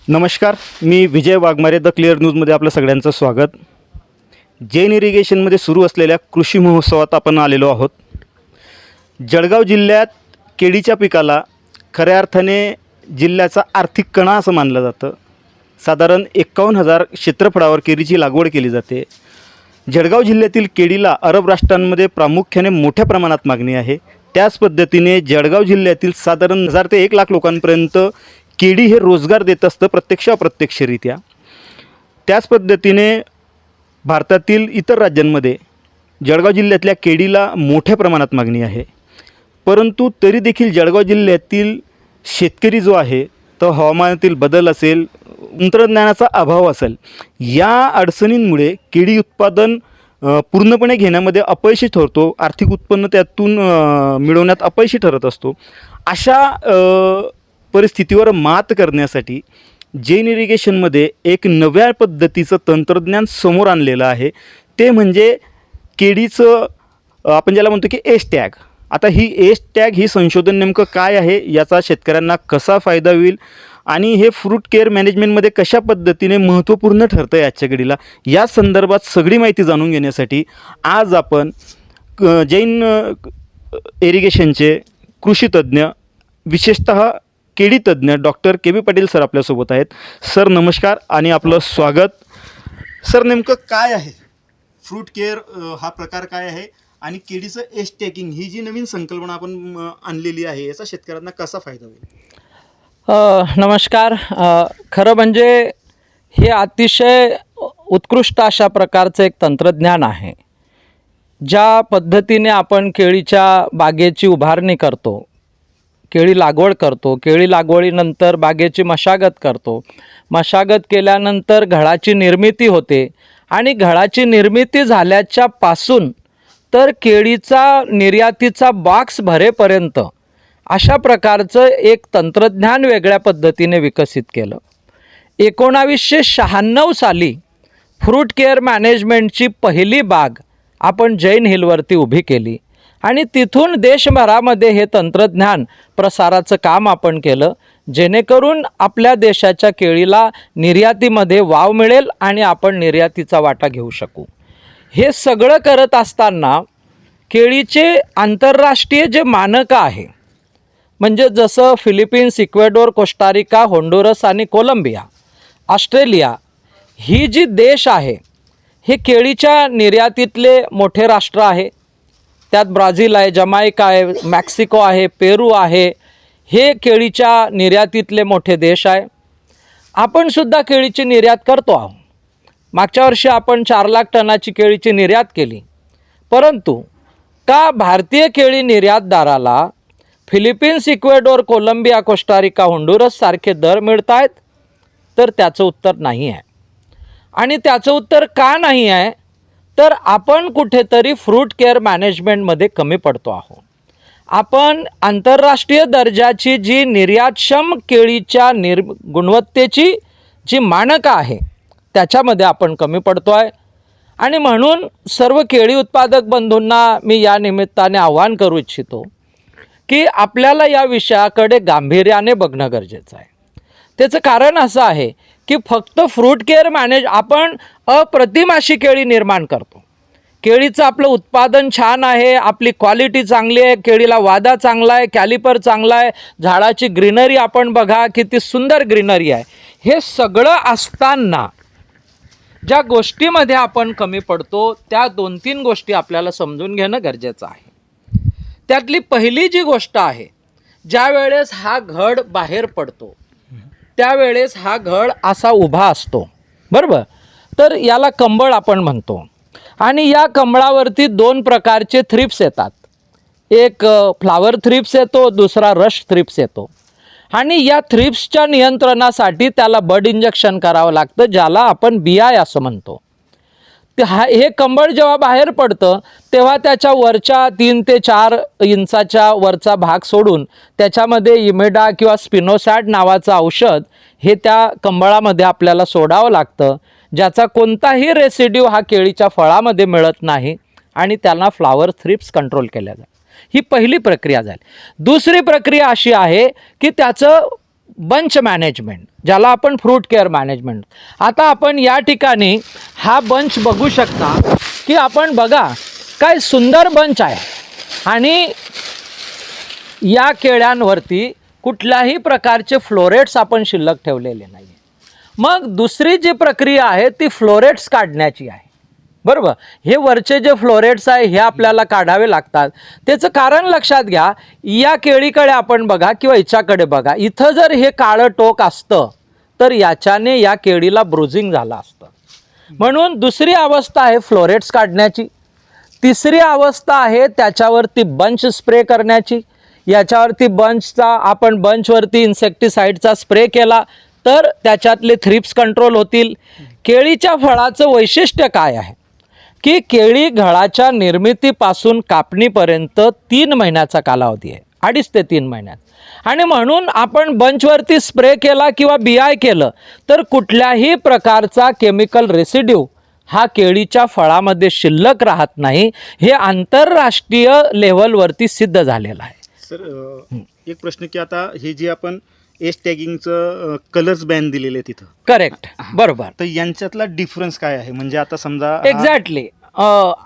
नमस्कार, मी विजय Waghmare the clear न्यूजमध्ये आपलं सगळ्यांचं स्वागत. जैन इरिगेशनमध्ये सुरू असलेल्या कृषी महोत्सवात आपण आलेलो आहोत. जळगाव जिल्ह्यात केळीच्या पिकाला खऱ्या अर्थाने जिल्ह्याचा आर्थिक कणा असं मानलं जातं. साधारण 51,000 क्षेत्रफळावर केळीची लागवड केली जाते. जळगाव जिल्ह्यातील केळीला अरब राष्ट्रांमध्ये प्रामुख्याने मोठ्या प्रमाणात मागणी आहे. त्याच पद्धतीने जळगाव जिल्ह्यातील साधारण 1,000 ते 1,00,000 लोकांपर्यंत केळी हे रोजगार देत असतं, प्रत्यक्ष अप्रत्यक्षरित्या. त्याच पद्धतीने भारतातील इतर राज्यांमध्ये जळगाव जिल्ह्यातल्या केळीला मोठ्या प्रमाणात मागणी आहे. परंतु तरी देखील जळगाव जिल्ह्यातील शेतकरी जो आहे तो हवामानातील बदल असेल, तंत्रज्ञानाचा अभाव असेल, या अडचणींमुळे केळी उत्पादन पूर्णपणे घेण्यामध्ये अपयशी ठरतो. आर्थिक उत्पन्न त्यातून मिळवण्यात अपयशी ठरत असतो. अशा परिस्थितीवर मात करण्यासाठी जैन इरिगेशनमध्ये एक नव्या पद्धतीचं तंत्रज्ञान समोर आणलेलं आहे. ते म्हणजे केळीचं आपण ज्याला म्हणतो की एस टॅग. आता ही एस टॅग ही संशोधन नेमकं काय आहे, याचा शेतकऱ्यांना कसा फायदा होईल आणि हे फ्रूट केअर मॅनेजमेंटमध्ये कशा पद्धतीने महत्त्वपूर्ण ठरतं आहे आजच्या घडीला, या संदर्भात सगळी माहिती जाणून घेण्यासाठी आज आपण जैन इरिगेशनचे कृषीतज्ञ, विशेषतः केळी तज्ज्ञ डॉक्टर के बी पाटील सर आपल्यासोबत आहेत. सर नमस्कार आणि आपलं स्वागत. सर, नेमकं काय आहे फ्रूट केअर, हा प्रकार काय आहे आणि केळीचं एस टॅगिंग ही जी नवीन संकल्पना आपण आणलेली आहे, याचा शेतकऱ्यांना कसा फायदा होईल? नमस्कार. खरं म्हणजे हे अतिशय उत्कृष्ट अशा प्रकारचं एक तंत्रज्ञान आहे. ज्या पद्धतीने आपण केळीच्या बागेची उभारणी करतो, केळी लागवड करतो, केळी लागवडीनंतर बागेची मशागत करतो, मशागत केल्यानंतर घडाची निर्मिती होते आणि घडाची निर्मिती झाल्याच्या पासून तर केळीचा निर्यातीचा बॉक्स भरेपर्यंत अशा प्रकारचं एक तंत्रज्ञान वेगळ्या पद्धतीने विकसित केलं. 1996 साली फ्रूट केअर मॅनेजमेंटची पहिली बाग आपण जैन हिलवरती उभी केली आणि तिथून देशभरामध्ये हे तंत्रज्ञान प्रसाराचं काम आपण केलं, जेणेकरून आपल्या देशाच्या केळीला निर्यातीमध्ये वाव मिळेल आणि आपण निर्यातीचा वाटा घेऊ शकू. हे सगळं करत असताना केळीचे आंतरराष्ट्रीय जे मानकं आहे, म्हणजे जसं फिलिपिन्स, इक्वेडोर, कोस्टारिका, होंडुरस आणि कोलंबिया, ऑस्ट्रेलिया, ही जी देश आहे हे केळीच्या निर्यातीतले मोठे राष्ट्र आहे. त्यात ब्राझील आहे, जमायका आहे, मेक्सिको आहे, पेरू आहे. हे केळीच्या निर्यातीतले मोठे देश आहे. आपणसुद्धा केळीची निर्यात करतो आहोत. मागच्या वर्षी आपण 4 लाख टनाची केळीची निर्यात केली. परंतु का भारतीय केळी निर्यातदाराला Philippines, Ecuador, Colombia, Costa Rica, Honduras सारखे दर मिळत आहेत? तर त्याचं उत्तर नाही आहे. आणि त्याचं उत्तर का नाही आहे? तर आपण कुठेतरी फ्रूट केअर मॅनेजमेंटमध्ये कमी पडतो आहोत. आपण आंतरराष्ट्रीय दर्जाची जी निर्यातक्षम केळीच्या गुणवत्तेची जी मानकं आहे त्याच्यामध्ये आपण कमी पडतो आहे. आणि म्हणून सर्व केळी उत्पादक बंधूंना मी या निमित्ताने आवाहन करू इच्छितो की आपल्याला या विषयाकडे गांभीर्याने बघणं गरजेचं आहे. त्याचं कारण असं आहे की फक्त फ्रूट केअर आपण अप्रतिम अशी केळी निर्माण करतो. केळीचं आपलं उत्पादन छान आहे, आपली क्वालिटी चांगली आहे, केळीला वादा चांगला आहे, कॅलिपर चांगला आहे, झाडाची ग्रीनरी आपण बघा किती सुंदर ग्रीनरी आहे. हे सगळं असताना ज्या गोष्टीमध्ये आपण कमी पडतो त्या 2-3 गोष्टी आपल्याला समजून घेणं गरजेचं आहे. त्यातली पहिली जी गोष्ट आहे, ज्या वेळेस हा घड बाहेर पडतो त्यावेळेस हा घड असा उभा असतो, बरोबर? तर याला कंबळ आपण म्हणतो. आणि या कंबळावरती 2 प्रकारचे थ्रिप्स येतात. एक फ्लावर थ्रिप्स येतो, दुसरा रश थ्रिप्स येतो. आणि या थ्रिप्सच्या नियंत्रणासाठी त्याला बड इंजेक्शन करावं लागतं, ज्याला आपण BI असं म्हणतो. हे कंबळ जेव्हा बाहेर पडतं तेव्हा त्याच्या वरच्या 3 ते 4 इंचाच्या वरचा भाग सोडून त्याच्यामध्ये इमेडा किंवा स्पिनोसॅड नावाचं औषध हे त्या कंबळामध्ये आपल्याला सोडावं लागतं, ज्याचा कोणताही रेसिड्यू हा केळीच्या फळामध्ये मिळत नाही आणि त्यांना फ्लावर थ्रिप्स कंट्रोल केल्या जातात. ही पहिली प्रक्रिया झाली. दुसरी प्रक्रिया अशी आहे की त्याचं बंच मॅनेजमेंट, ज्याला आपण फ्रूट केअर मॅनेजमेंट. आता आपण या ठिकाणी हा बंच बघू शकता की आपण बघा काय सुंदर बंच आहे आणि या केळ्यांवरती कुठल्याही प्रकारचे फ्लोरेट्स आपण शिल्लक ठेवलेले नाही. मग दुसरी जी प्रक्रिया आहे ती फ्लोरेट्स काढण्याची आहे. बरोबर, हे वरचे जे फ्लोरेट्स आहे हे आपल्याला काढावे लागतात. त्याचं कारण लक्षात घ्या, या केळीकडे आपण बघा किंवा हिच्याकडे बघा, इथं जर हे काळं टोक असतं तर याच्याने या केळीला ब्रुजिंग झालं असतं. म्हणून दुसरी अवस्था आहे फ्लोरेट्स काढण्याची. तिसरी अवस्था आहे त्याच्यावरती बंच स्प्रे करण्याची. याच्यावरती आपण बंचवरती इन्सेक्टिसाईडचा स्प्रे केला तर त्याच्यातले थ्रिप्स कंट्रोल होतील. केळीच्या फळाचं वैशिष्ट्य काय आहे की केळी घडाच्या निर्मितीपासून कापणीपर्यंत 3 महिन्याचा कालावधी आहे, 2.5 ते 3 महिन्यात. आणि म्हणून आपण बंचवरती स्प्रे केला किंवा BI केलं तर कुठल्याही प्रकारचा केमिकल रेसिड्यू हा केळीच्या फळामध्ये शिल्लक राहत नाही. हे आंतरराष्ट्रीय लेव्हलवरती सिद्ध झालेलं आहे. सर एक प्रश्न की आता हे जे आपण एज टॅगिंगचं कलर्स बॅन दिलेले तिथं, करेक्ट, बरोबर. तर यांच्यातला डिफरन्स काय आहे? म्हणजे आता समजा एक्झॅक्टली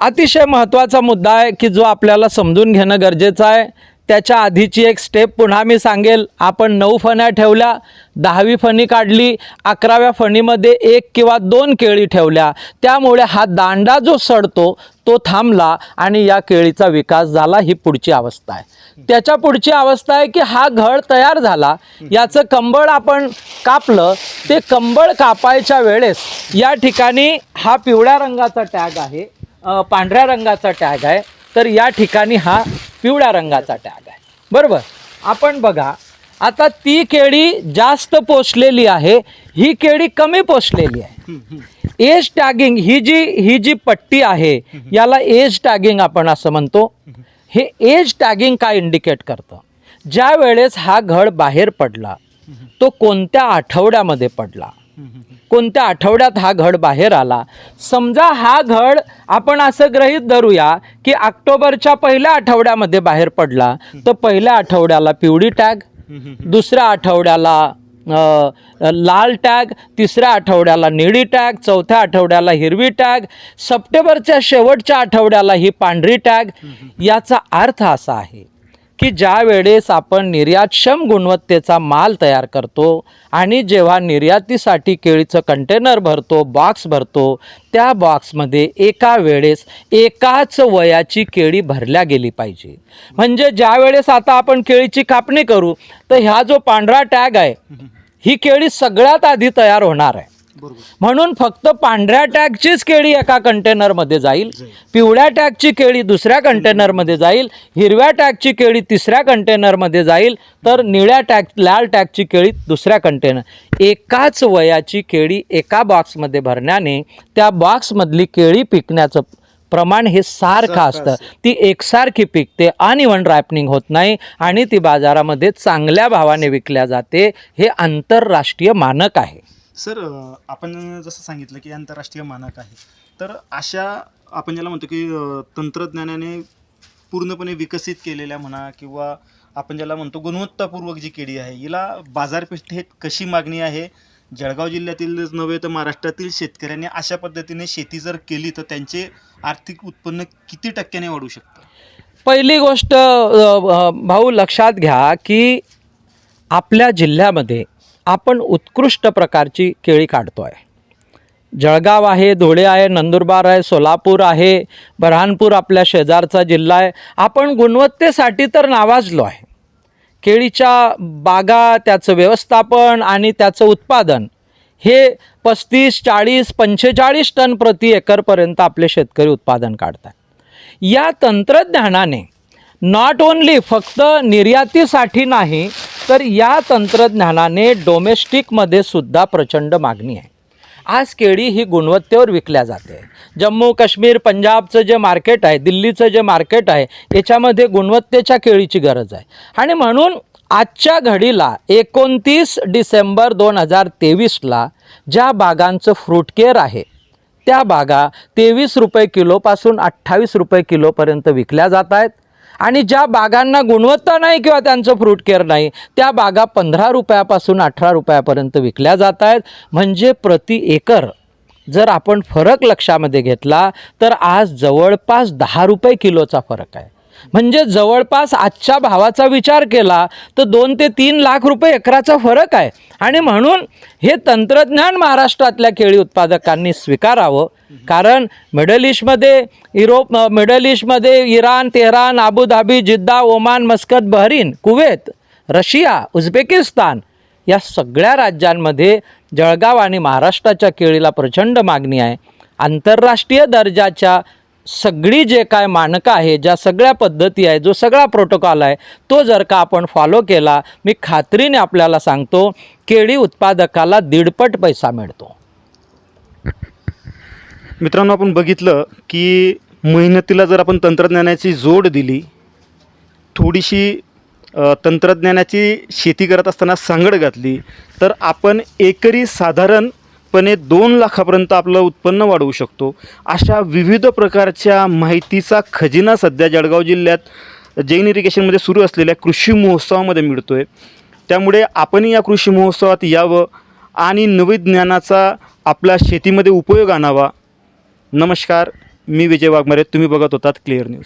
अतिशय महत्त्वाचा मुद्दा आहे की जो आपल्याला समजून घेणं गरजेचं आहे. त्याच्या आधीची एक स्टेप पुन्हा मी सांगेल. आपण 9 फण्या ठेवल्या, 10वी फणी काढली, 11व्या फणीमध्ये 1 किंवा 2 केळी ठेवल्या, त्यामुळे हा दांडा जो सडतो तो थांबला आणि या केळीचा विकास झाला. ही पुढची अवस्था आहे. त्याच्या पुढची अवस्था आहे की हा घड तयार झाला, याचं कंबळ आपण कापलं. ते कंबळ कापायच्या वेळेस या ठिकाणी हा पिवळ्या रंगाचा टॅग आहे, पांढऱ्या रंगाचा टॅग आहे, तर या ठिकाणी हा पिवळ्या रंगाचा टॅग आहे. बरोबर, आपण बघा आता ती केळी जास्त पोचलेली आहे, ही केळी कमी पोचलेली आहे. एज टॅगिंग ही जी पट्टी आहे याला एज टॅगिंग आपण असं म्हणतो. हे एज टॅगिंग काय इंडिकेट करतं? ज्या वेळेस हा घड बाहेर पडला तो कोणत्या आठवड्यामध्ये पडला, कोणत्या आठवड्यात हा घड बाहेर आला. समजा हा घड आपण असं गृहीत धरूया की ऑक्टोबरच्या पहिल्या आठवड्यामध्ये बाहेर पडला तर पहिल्या आठवड्याला पिवळी टॅग, दुसऱ्या आठवड्याला लाल टॅग, तिसऱ्या आठवड्याला निळी टॅग, चौथ्या आठवड्याला हिरवी टॅग, सप्टेंबरच्या शेवटच्या आठवड्याला ही पांढरी टॅग. याचा अर्थ असा आहे की ज्या वेळेस आपण निर्यातक्षम गुणवत्तेचा माल तयार करतो आणि जेव्हा निर्यातीसाठी केळीचं कंटेनर भरतो, बॉक्स भरतो, त्या बॉक्समध्ये एका वेळेस एकाच वयाची केळी भरल्या गेली पाहिजे. म्हणजे ज्या वेळेस आता आपण केळीची कापणी करू तर ह्या जो पांढरा टॅग आहे ही केळी सगळ्यात आधी तयार होणार आहे. म्हणून फक्त पांढऱ्या टॅगचीच केळी एका कंटेनरमध्ये जाईल, पिवळ्या टॅगची केळी दुसऱ्या कंटेनरमध्ये जाईल, हिरव्या टॅगची केळी तिसऱ्या कंटेनरमध्ये जाईल, तर लाल टॅगची केळी दुसऱ्या कंटेनर. एकाच वयाची केळी एका बॉक्समध्ये भरण्याने त्या बॉक्समधली केळी पिकण्याचं प्रमाण हे सारखं असतं. ती एकसारखी पिकते, अनइव्हन रायपनिंग होत नाही आणि ती बाजारामध्ये चांगल्या भावाने विकल्या जाते. हे आंतरराष्ट्रीय मानक आहे. सर आपण जसं सांगितलं की आंतरराष्ट्रीय मानक आहे, तर अशा आपण ज्याला म्हणतो की तंत्रज्ञानाने पूर्णपणे विकसित केलेल्या म्हणा किंवा आपण ज्याला म्हणतो गुणवत्तापूर्वक जी केळी आहे हिला बाजारपेठेत कशी मागणी आहे? जळगाव जिल्ह्यातीलच नव्हे तर महाराष्ट्रातील शेतकऱ्यांनी अशा पद्धतीने शेती जर केली तर त्यांचे आर्थिक उत्पन्न किती टक्क्याने वाढू शकतं? पहिली गोष्ट भाऊ लक्षात घ्या की आपल्या जिल्ह्यामध्ये आपण उत्कृष्ट प्रकारची केळी काढतो आहे. जळगाव आहे, धुळे आहे, नंदुरबार आहे, सोलापूर आहे, बऱ्हाणपूर आपल्या शेजारचा जिल्हा आहे. आपण गुणवत्तेसाठी तर नावाजलो आहे. केळीच्या बागा, त्याचं व्यवस्थापन आणि त्याचं उत्पादन हे 35, 40, 45 टन प्रति एकरपर्यंत आपले शेतकरी उत्पादन काढतात. या तंत्रज्ञानाने नॉट ओन्ली फक्त निर्यातीसाठी नाही तर या तंत्रज्ञानाने डोमेस्टिकमध्ये सुद्धा प्रचंड मागणी आहे. आज केळी ही गुणवत्तेवर विकल्या जाते. जम्मू काश्मीर, पंजाबचं जे मार्केट आहे, दिल्लीचं जे मार्केट आहे, याच्यामध्ये गुणवत्तेच्या केळीची गरज आहे. आणि म्हणून आजच्या घडीला 29 डिसेंबर 2023ला ज्या बागांचं फ्रूट केअर आहे त्या बागा 23 रुपये किलोपासून 28 रुपये किलोपर्यंत विकल्या जात आहेत. आणि ज्या बागांना गुणवत्ता नाही किंवा त्यांचं फ्रूट केअर नाही त्या बागा 15 रुपयापासून 18 रुपयापर्यंत विकल्या जात आहेत. म्हणजे प्रति एकर जर आपण फरक लक्षामध्ये घेतला तर आज जवळपास 10 रुपये किलोचा फरक आहे. म्हणजे जवळपास आजच्या भावाचा विचार केला तर 2 ते 3 लाख रुपये एकराचा फरक आहे. आणि म्हणून हे तंत्रज्ञान महाराष्ट्रातल्या केळी उत्पादकांनी स्वीकारावं. कारण मिडल ईस्टमध्ये Iran, Tehran, Abu Dhabi, Jeddah, Oman, Muscat, Bahrain, Kuwait, Russia, Uzbekistan या सगळ्या राज्यांमध्ये जळगाव आणि महाराष्ट्राच्या केळीला प्रचंड मागणी आहे. आंतरराष्ट्रीय दर्जाच्या सगळी जे काय मानकं आहे, ज्या सगळ्या पद्धती आहे, जो सगळा प्रोटोकॉल आहे तो जर का आपण फॉलो केला, मी खात्रीने आपल्याला सांगतो केळी उत्पादकाला 1.5 पैसा मिळतो. मित्रांनो, आपण बघितलं की मेहनतीला जर आपण तंत्रज्ञानाची जोड दिली, थोडीशी तंत्रज्ञानाची शेती करत असताना सांगड घातली, तर आपण एकरी साधारणपणे 2 लाखापर्यंत आपलं उत्पन्न वाढवू शकतो. अशा विविध प्रकारच्या माहितीचा खजिना सध्या जळगाव जिल्ह्यात जैन इरिगेशनमध्ये सुरू असलेल्या कृषी महोत्सवामध्ये मिळतो आहे. त्यामुळे आपणही या कृषी महोत्सवात यावं आणि नवीन ज्ञानाचा आपल्या शेतीमध्ये उपयोग आणावा. नमस्कार, मी विजय वाघमारे. तुम्ही बघत होतात क्लिअर न्यूज.